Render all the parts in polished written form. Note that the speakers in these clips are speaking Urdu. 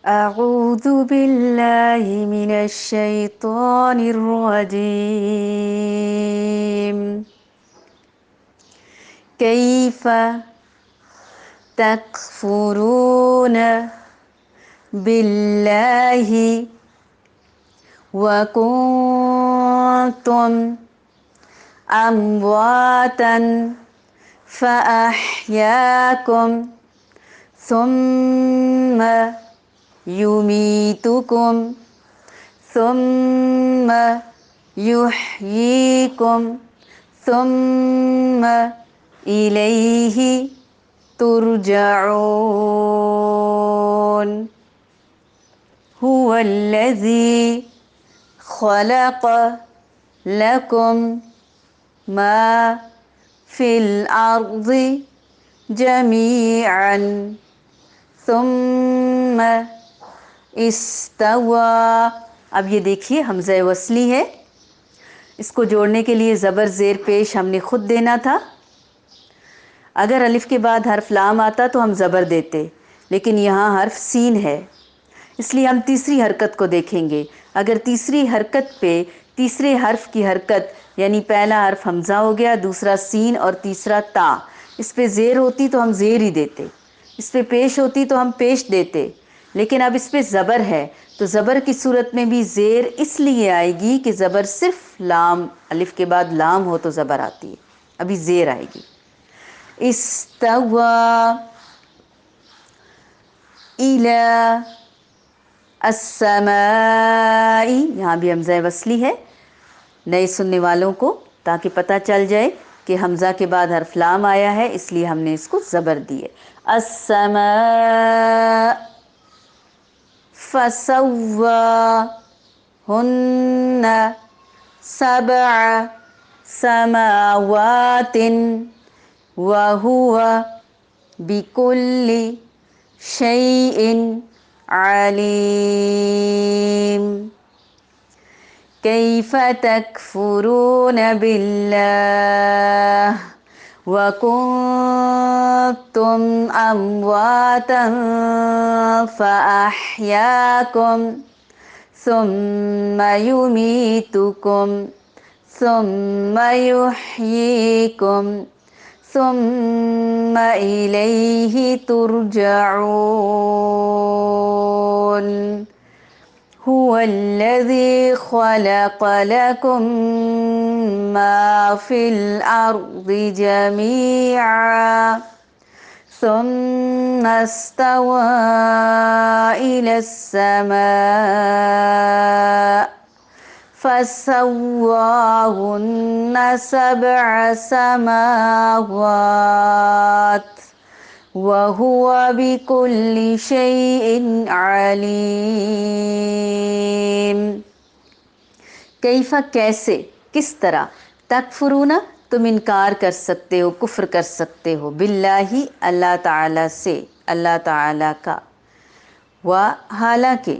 أعوذ بالله من الشيطان الرجيم. كيف تكفرون بالله وكنتم أمواتا فأحياكم ثم يميتكم ثم يحييكم ثم إليه ترجعون. هو الذي خلق لكم ما في الأرض جميعا ثم استوى. اب یہ دیکھیے حمزہ وصلی ہے، اس کو جوڑنے کے لیے زبر زیر پیش ہم نے خود دینا تھا. اگر الف کے بعد حرف لام آتا تو ہم زبر دیتے، لیکن یہاں حرف سین ہے، اس لیے ہم تیسری حرکت کو دیکھیں گے. اگر تیسری حرکت پہ تیسرے حرف کی حرکت، یعنی پہلا حرف حمزہ ہو گیا، دوسرا سین اور تیسرا تا، اس پہ زیر ہوتی تو ہم زیر ہی دیتے، اس پہ پیش ہوتی تو ہم پیش دیتے. لیکن اب اس پہ زبر ہے تو زبر کی صورت میں بھی زیر اس لیے آئے گی کہ زبر صرف لام، الف کے بعد لام ہو تو زبر آتی ہے، ابھی زیر آئے گی. استوى إلى السماء، یہاں بھی حمزہ وصلی ہے نئے سننے والوں کو، تاکہ پتہ چل جائے کہ حمزہ کے بعد حرف لام آیا ہے، اس لیے ہم نے اس کو زبر دی ہے. السماء فسواهن سبع سماوات وهو بكل شيء عليم. كيف تكفرون بالله وكنتم أمواتا فأحياكم ثم يميتكم ثم يحييكم ثم إليه ترجعون. هو الذي خلق لكم ما في الأرض جميعا ثم استوى إلى السماء فسواهن سبع سماوات وَهُوَ بِكُلِّ شَيْءٍ عَلِيمٌ. کیف کیسے، کس طرح، تکفرون تم انکار کر سکتے ہو، کفر کر سکتے ہو، باللہ اللہ تعالیٰ سے، اللہ تعالیٰ کا، و حالانکہ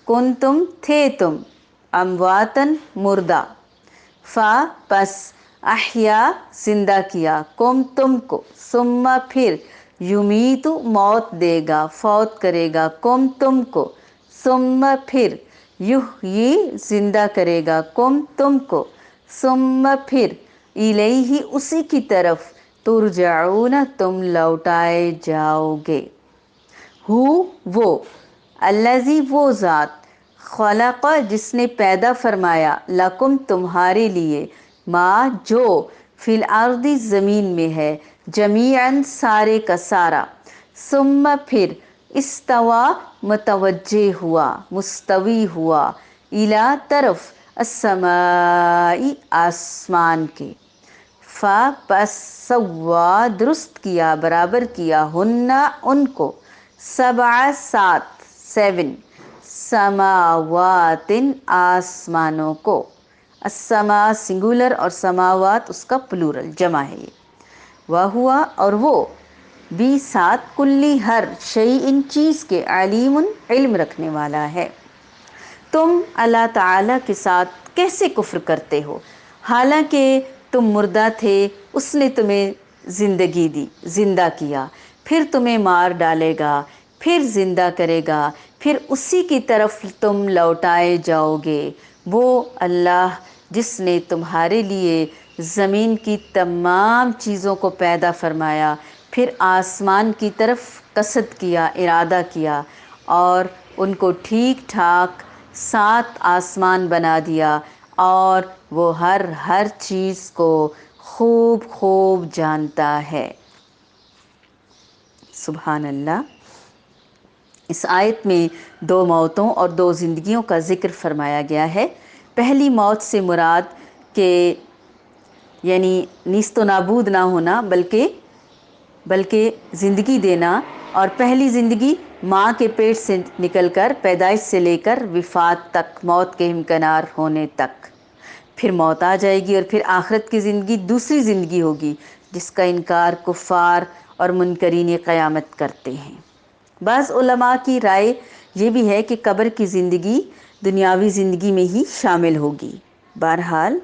کنتم تھے تم، امواتن مردہ، فا پس احیا زندہ کیا، کم تم کو، ثم پھر یمیتو موت دے گا، فوت کرے گا، کم تم کو، ثم پھر یحیی زندہ کرے گا، کم تم کو، ثم پھر الیہ اسی کی طرف ترجعون تم لوٹائے جاؤ گے. ہو وہ، الذی وہ ذات، خلق جس نے پیدا فرمایا، لکم تمہارے لیے، ما جو، فی الارض زمین میں ہے، جمیعاً سارے کا سارا، ثم پھر استوا متوجہ ہوا، مستوی ہوا، الی طرف، السماء آسمان کے، فا پس سوا درست کیا، برابر کیا، ہن ان کو، سبع سات، 7 سماوات آسمانوں کو، السماء سنگولر اور سماوات اس کا پلورل جمع ہے یہ. وَهُوَ اور وہ، بھی ساتھ، کلی ہر، شیء چیز کے، علیم علم رکھنے والا ہے. تم اللہ تعالیٰ کے ساتھ کیسے کفر کرتے ہو حالانکہ تم مردہ تھے، اس نے تمہیں زندگی دی، زندہ کیا، پھر تمہیں مار ڈالے گا، پھر زندہ کرے گا، پھر اسی کی طرف تم لوٹائے جاؤ گے، وہ اللہ جس نے تمہارے لیے زمین کی تمام چیزوں کو پیدا فرمایا، پھر آسمان کی طرف قصد کیا، ارادہ کیا، اور ان کو ٹھیک ٹھاک 7 آسمان بنا دیا، اور وہ ہر چیز کو خوب خوب جانتا ہے۔ سبحان اللہ۔ اس آیت میں 2 موتوں اور 2 زندگیوں کا ذکر فرمایا گیا ہے۔ پہلی موت سے مراد کہ یعنی نیست و نابود نہ ہونا، بلکہ زندگی دینا، اور پہلی زندگی ماں کے پیٹ سے نکل کر پیدائش سے لے کر وفات تک، موت کے ہمکنار ہونے تک، پھر موت آ جائے گی، اور پھر آخرت کی زندگی دوسری زندگی ہوگی جس کا انکار کفار اور منکرین قیامت کرتے ہیں۔ بعض علماء کی رائے یہ بھی ہے کہ قبر کی زندگی دنیاوی زندگی میں ہی شامل ہوگی۔ بہرحال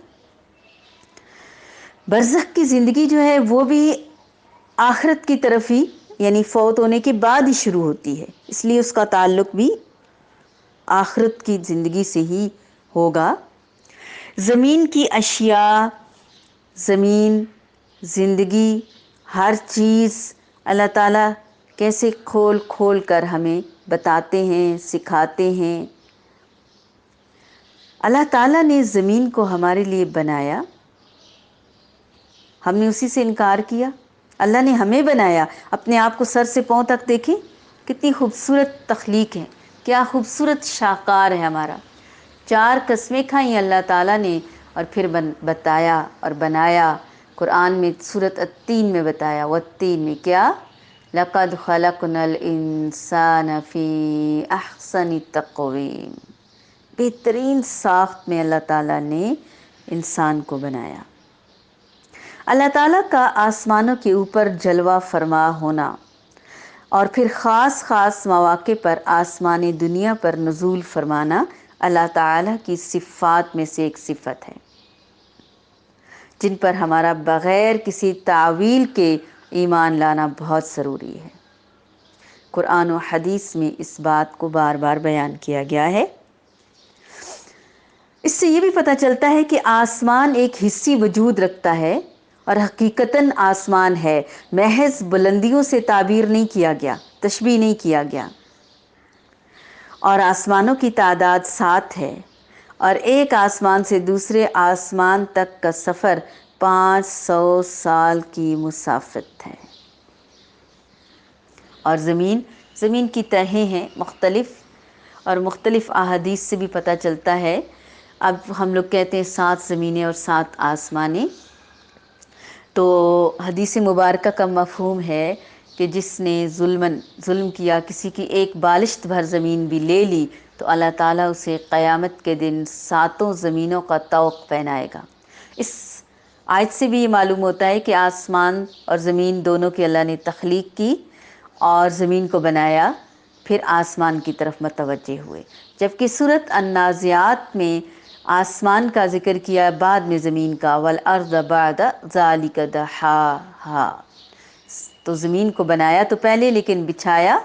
برزخ کی زندگی جو ہے وہ بھی آخرت کی طرف ہی، یعنی فوت ہونے کے بعد ہی شروع ہوتی ہے، اس لیے اس کا تعلق بھی آخرت کی زندگی سے ہی ہوگا۔ زمین کی اشیاء، زمین، زندگی، ہر چیز اللہ تعالیٰ کیسے کھول کھول کر ہمیں بتاتے ہیں، سکھاتے ہیں۔ اللہ تعالیٰ نے زمین کو ہمارے لیے بنایا، ہم نے اسی سے انکار کیا۔ اللہ نے ہمیں بنایا، اپنے آپ کو سر سے پاؤں تک دیکھیں، کتنی خوبصورت تخلیق ہے، کیا خوبصورت شاہکار ہے ہمارا۔ 4 قسمیں کھائیں اللہ تعالیٰ نے، اور پھر بتایا اور بنایا۔ قرآن میں سورۃ التین میں بتایا، والتین میں کیا؟ لَقَدْ خَلَقْنَا الْإِنسَانَ فِي أَحْسَنِ تَقْوِيمٍ، بہترین ساخت میں اللہ تعالیٰ نے انسان کو بنایا۔ اللہ تعالیٰ کا آسمانوں کے اوپر جلوہ فرما ہونا، اور پھر خاص خاص مواقع پر آسمان دنیا پر نزول فرمانا اللہ تعالیٰ کی صفات میں سے ایک صفت ہے، جن پر ہمارا بغیر کسی تعویل کے ایمان لانا بہت ضروری ہے۔ قرآن و حدیث میں اس بات کو بار بار بیان کیا گیا ہے۔ اس سے یہ بھی پتہ چلتا ہے کہ آسمان ایک حصی وجود رکھتا ہے، اور حقیقتاً آسمان ہے، محض بلندیوں سے تعبیر نہیں کیا گیا، تشبیہ نہیں کیا گیا۔ اور آسمانوں کی تعداد 7 ہے، اور ایک آسمان سے دوسرے آسمان تک کا سفر 500 سال کی مسافت ہے۔ اور زمین کی تہیں ہیں مختلف، اور مختلف احادیث سے بھی پتہ چلتا ہے۔ اب ہم لوگ کہتے ہیں 7 زمینیں اور 7 آسمانیں، تو حدیث مبارکہ کا مفہوم ہے کہ جس نے ظلم کیا، کسی کی ایک بالشت بھر زمین بھی لے لی، تو اللہ تعالیٰ اسے قیامت کے دن 7 زمینوں کا طوق پہنائے گا۔ اس آیت سے بھی یہ معلوم ہوتا ہے کہ آسمان اور زمین دونوں کی اللہ نے تخلیق کی، اور زمین کو بنایا، پھر آسمان کی طرف متوجہ ہوئے۔ جبکہ سورۃ النازعات میں آسمان کا ذکر کیا، بعد میں زمین کا، وَالْأَرْضَ بَعْدَ ذَلِكَ دَحَاهَا، تو زمین کو بنایا تو پہلے، لیکن بچھایا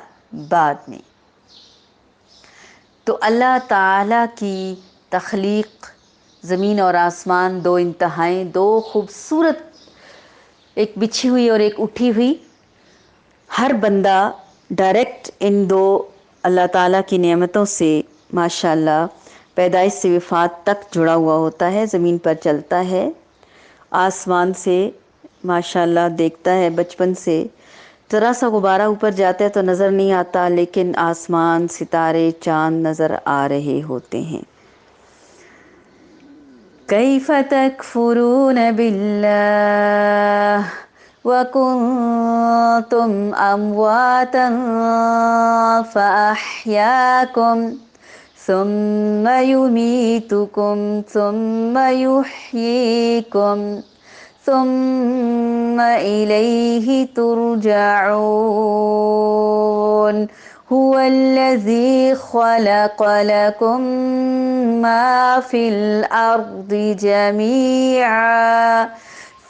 بعد میں۔ تو اللہ تعالیٰ کی تخلیق، زمین اور آسمان، 2 انتہائیں، 2 خوبصورت، ایک بچھی ہوئی اور ایک اٹھی ہوئی۔ ہر بندہ ڈائریکٹ ان 2 اللہ تعالیٰ کی نعمتوں سے ماشاءاللہ پیدائش سے وفات تک جڑا ہوا ہوتا ہے، زمین پر چلتا ہے، آسمان سے ماشاءاللہ دیکھتا ہے بچپن سے۔ ذرا سا غبارہ اوپر جاتا ہے تو نظر نہیں آتا، لیکن آسمان، ستارے، چاند نظر آ رہے ہوتے ہیں۔ کیف تکفرون باللہ وکنتم امواتا فاحیاکم ثم یمیتکم ثم یحییکم ثم الیہ ترجعون هو الذی خلق لکم ما فی الارض جمیعا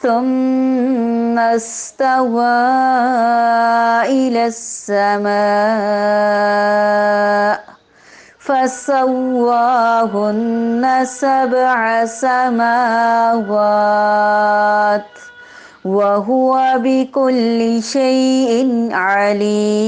ثم استوى إلى السماء فسواهن سبع سماوات وهو بكل شيء عليم.